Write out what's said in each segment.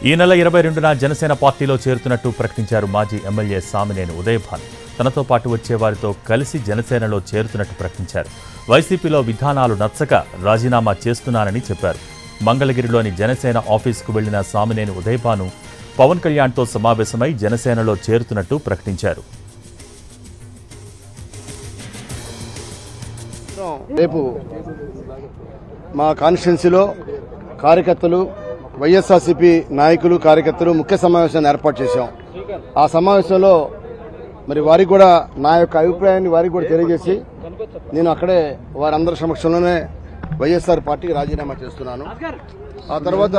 ఈ నెల 22న జనసేన పార్టీలో చేరుతున్నట్టు ప్రకటించారు మాజీ ఎమ్మెల్యే సామినేని ఉదయభాన్. తనతో పాటు వచ్చే వారితో కలిసి జనసేనలో చేరుతున్నట్టు ప్రకటించారు. వైసీపీలో విధానాలు నచ్చక రాజీనామా చేస్తున్నానని చెప్పారు. మంగళగిరిలోని జనసేన ఆఫీసుకు వెళ్లిన సామినేని ఉదయభాన్ పవన్ కళ్యాణ్తో సమావేశమై జనసేనలో చేరుతున్నట్టు ప్రకటించారు. రేపు మా కాన్స్టిట్యున్సీలో కార్యకర్తలు, వైఎస్ఆర్సీపీ నాయకులు, కార్యకర్తలు ముఖ్య సమావేశాన్ని ఏర్పాటు చేశాం. ఆ సమావేశంలో మరి వారికి కూడా నా యొక్క అభిప్రాయాన్ని వారికి కూడా తెలియజేసి నేను అక్కడే వారందరి సమక్షంలోనే వైఎస్ఆర్ పార్టీకి రాజీనామా చేస్తున్నాను. ఆ తర్వాత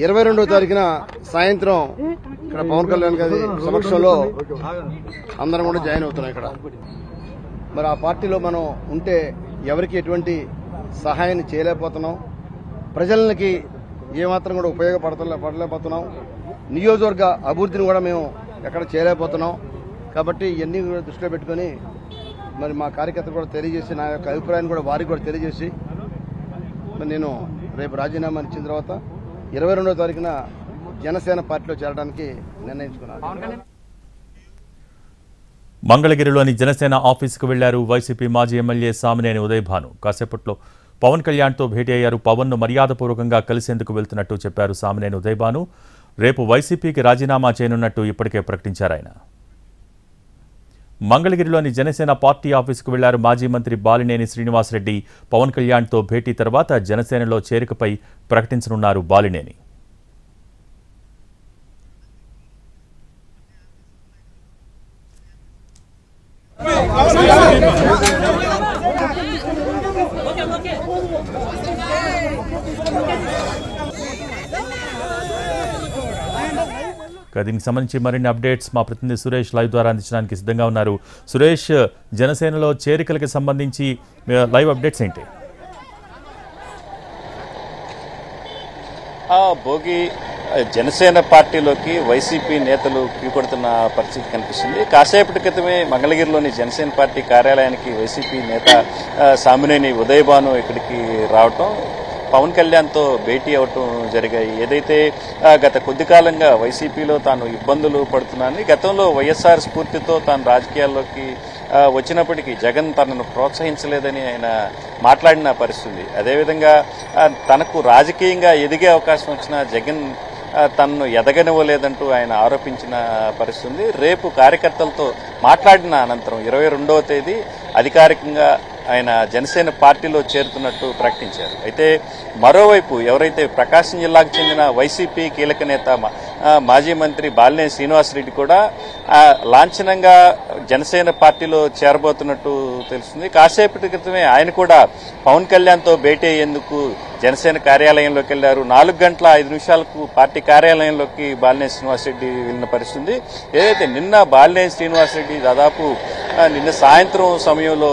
22వ తారీఖున సాయంత్రం ఇక్కడ పవన్ కళ్యాణ్ గారి సమక్షంలో అందరం కూడా జాయిన్ అవుతున్నాం. ఇక్కడ మరి ఆ పార్టీలో మనం ఉంటే ఎవరికి ఎటువంటి సహాయాన్ని చేయలేకపోతున్నాం, ప్రజలకి ఏమాత్రం కూడా ఉపయోగపడలేకపోతున్నాం, నియోజకవర్గ అభివృద్ధిని కూడా మేము ఎక్కడ చేయలేకపోతున్నాం. కాబట్టి ఇవన్నీ కూడా దృష్టిలో పెట్టుకుని మరి మా కార్యకర్తలు కూడా తెలియజేసి నా యొక్క అభిప్రాయాన్ని కూడా వారికి కూడా తెలియజేసి మరి నేను రేపు రాజీనామా ఇచ్చిన తర్వాత 22వ తారీఖున జనసేన పార్టీలో చేరడానికి నిర్ణయించుకున్నాను. మంగళగిరిలోని జనసేన ఆఫీసుకు వెళ్లారు వైసీపీ మాజీ ఎమ్మెల్యే సామినేని ఉదయభాన్. కాసేపట్లో పవన్ కళ్యాణ్తో భేటీ అయ్యారు. పవన్ను మర్యాదపూర్వకంగా కలిసేందుకు వెళ్తున్నట్టు చెప్పారు సామినేని ఉదయభాన్. రేపు వైసీపీకి రాజీనామా చేయనున్నట్టు ఇప్పటికే ప్రకటించారు ఆయన. మంగళగిరిలోని జనసేన పార్టీ ఆఫీసుకు వెళ్లారు మాజీ మంత్రి బాలినేని శ్రీనివాసరెడ్డి. పవన్ కళ్యాణ్తో భేటీ తర్వాత జనసేనలో చేరికపై ప్రకటించనున్నారు బాలినేని. దీనికి సంబంధించి మరిన్ని అప్డేట్స్ మా ప్రతినిధి సురేష్ లైవ్ ద్వారా అందించడానికి సిద్ధంగా ఉన్నారు. సురేష్, జనసేనలో చేరికలకు సంబంధించి లైవ్ అప్డేట్స్ ఏంటి? భోగి జనసేన పార్టీలోకి వైసీపీ నేతలు కొడుతున్న పరిస్థితి కనిపిస్తుంది. కాసేపటి క్రితమే మంగళగిరిలోని జనసేన పార్టీ కార్యాలయానికి వైసీపీ నేత సామినేని ఉదయభాన్ ఇక్కడికి రావటం, పవన్ కళ్యాణ్తో భేటీ అవటం జరిగాయి. ఏదైతే గత కొద్ది కాలంగా వైసీపీలో తాను ఇబ్బందులు పడుతున్నానని, గతంలో వైఎస్ఆర్ స్ఫూర్తితో తాను రాజకీయాల్లోకి వచ్చినప్పటికీ జగన్ తనను ప్రోత్సహించలేదని ఆయన మాట్లాడిన పరిస్థితి. అదేవిధంగా తనకు రాజకీయంగా ఎదిగే అవకాశం వచ్చినా జగన్ తనను ఎదగనివ్వలేదంటూ ఆయన ఆరోపించిన పరిస్థితి. రేపు కార్యకర్తలతో మాట్లాడిన అనంతరం 22వ తేదీ అధికారికంగా ఆయన జనసేన పార్టీలో చేరుతున్నట్టు ప్రకటించారు. అయితే మరోవైపు ఎవరైతే ప్రకాశం జిల్లాకు చెందిన వైసీపీ కీలక నేత మాజీ మంత్రి బాలినేని శ్రీనివాసరెడ్డి కూడా లాంఛనంగా జనసేన పార్టీలో చేరబోతున్నట్టు తెలుస్తుంది. కాసేపటి క్రితమే ఆయన కూడా పవన్ కళ్యాణ్తో భేటీ అయ్యేందుకు జనసేన కార్యాలయంలోకి వెళ్లారు. 4 గంటల 5 నిమిషాలకు పార్టీ కార్యాలయంలోకి బాలినేని శ్రీనివాసరెడ్డి వెళ్లిన పరిస్థితి. ఏదైతే నిన్న బాలినేని శ్రీనివాసరెడ్డి దాదాపు నిన్న సాయంత్రం సమయంలో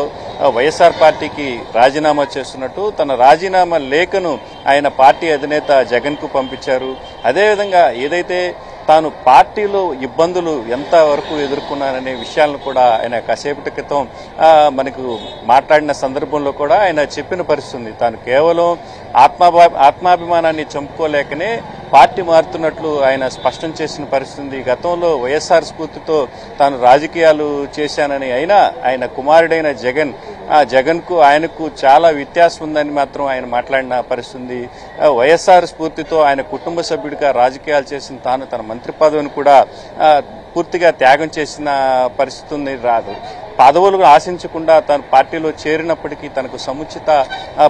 వైఎస్ఆర్ పార్టీకి రాజీనామా చేస్తున్నట్టు తన రాజీనామా లేఖను ఆయన పార్టీ అధినేత జగన్ కు పంపించారు. అదేవిధంగా ఏదైతే తాను పార్టీలో ఇబ్బందులు ఎంతవరకు ఎదుర్కొన్నాననే విషయాలను కూడా ఆయన కాసేపటి క్రితం మనకు మాట్లాడిన సందర్భంలో కూడా ఆయన చెప్పిన పరిస్థితి. తాను కేవలం ఆత్మాభిమానాన్ని చంపుకోలేకనే పార్టీ మారుతున్నట్లు ఆయన స్పష్టం చేసిన పరిస్థితి. గతంలో వైఎస్ఆర్ స్ఫూర్తితో తాను రాజకీయాలు చేశానని, అయినా ఆయన కుమారుడైన జగన్ కు ఆయనకు చాలా వ్యత్యాసం ఉందని మాత్రం ఆయన మాట్లాడిన పరిస్థితి. వైఎస్ఆర్ స్ఫూర్తితో ఆయన కుటుంబ సభ్యుడిగా రాజకీయాలు చేసిన తాను తన మంత్రి పదవిని కూడా పూర్తిగా త్యాగం చేసిన పరిస్థితి రాదు. పదవులు ఆశించకుండా తన పార్టీలో చేరినప్పటికీ తనకు సముచిత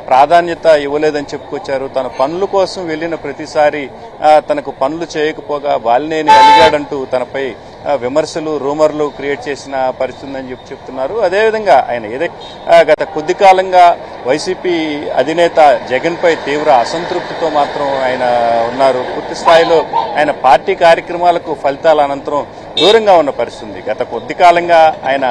ప్రాధాన్యత ఇవ్వలేదని చెప్పుకొచ్చారు. తన పనుల కోసం వెళ్లిన ప్రతిసారి తనకు పనులు చేయకపోగా బాలినేని అలిగాడంటూ తనపై విమర్శలు, రూమర్లు క్రియేట్ చేసిన పరిస్థితి అని చెప్తున్నారు. అదేవిధంగా ఆయన గత కొద్ది కాలంగా వైసీపీ అధినేత జగన్ పై తీవ్ర అసంతృప్తితో మాత్రం ఆయన ఉన్నారు. పూర్తి స్థాయిలో ఆయన పార్టీ కార్యక్రమాలకు ఫలితాల అనంతరం దూరంగా ఉన్న పరిస్థితి. గత కొద్ది కాలంగా ఆయన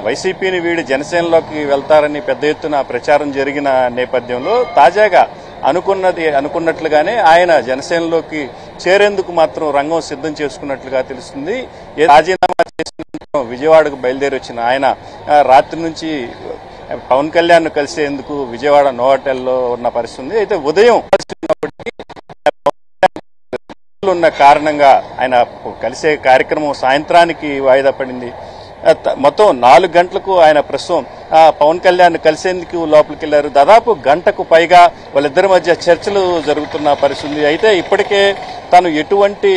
వైసీపీని వీడి జనసేనలోకి వెళ్తారని పెద్ద ఎత్తున ప్రచారం జరిగిన నేపథ్యంలో తాజాగా అనుకున్నట్లుగానే ఆయన జనసేనలోకి చేరేందుకు మాత్రం రంగం సిద్ధం చేసుకున్నట్లుగా తెలుస్తుంది. రాజీనామా చేసిన విజయవాడకు బయలుదేరి వచ్చిన ఆయన రాత్రి నుంచి పవన్ కళ్యాణ్ కలిసేందుకు విజయవాడ నోవాటెల్లో ఉన్న పరిస్థితి. అయితే ఉదయం పరిస్థితులు ఉన్న కారణంగా ఆయన కలిసే కార్యక్రమం సాయంత్రానికి వాయిదా పడింది. మొత్తం 4 గంటలకు ఆయన ప్రస్తుతం పవన్ కళ్యాణ్ కలిసేందుకు లోపలికి వెళ్లారు. దాదాపు గంటకు పైగా వాళ్ళిద్దరి మధ్య చర్చలు జరుగుతున్న పరిస్థితి. అయితే ఇప్పటికే తాను ఎటువంటి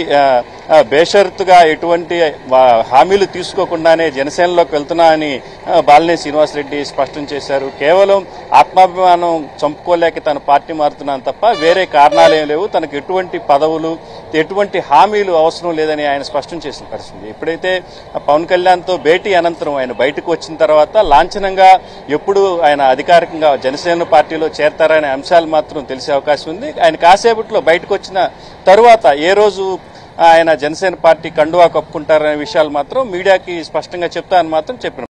బేషరతుగా ఎటువంటి హామీలు తీసుకోకుండానే జనసేనలోకి వెళ్తున్నా అని బాలినేని శ్రీనివాసరెడ్డి స్పష్టం చేశారు. కేవలం ఆత్మాభిమానం చంపుకోలేక తన పార్టీ మారుతున్నాను తప్ప వేరే కారణాలేం లేవు, తనకు ఎటువంటి పదవులు ఎటువంటి హామీలు అవసరం లేదని ఆయన స్పష్టం చేసిన పరిస్థితి. ఎప్పుడైతే పవన్ కళ్యాణ్తో భేటీ అనంతరం ఆయన బయటకు వచ్చిన తర్వాత లాంఛనంగా ఎప్పుడు ఆయన అధికారికంగా జనసేన పార్టీలో చేరతారనే అంశాలు మాత్రం తెలిసే అవకాశం ఉంది. ఆయన కాసేపట్లో బయటకు వచ్చిన తరువాత ఏ రోజు ఆయన జనసేన పార్టీ కండువా కప్పుకుంటారనే విషయాలు మాత్రం మీడియాకి స్పష్టంగా చెప్తారని మాత్రం చెప్పిన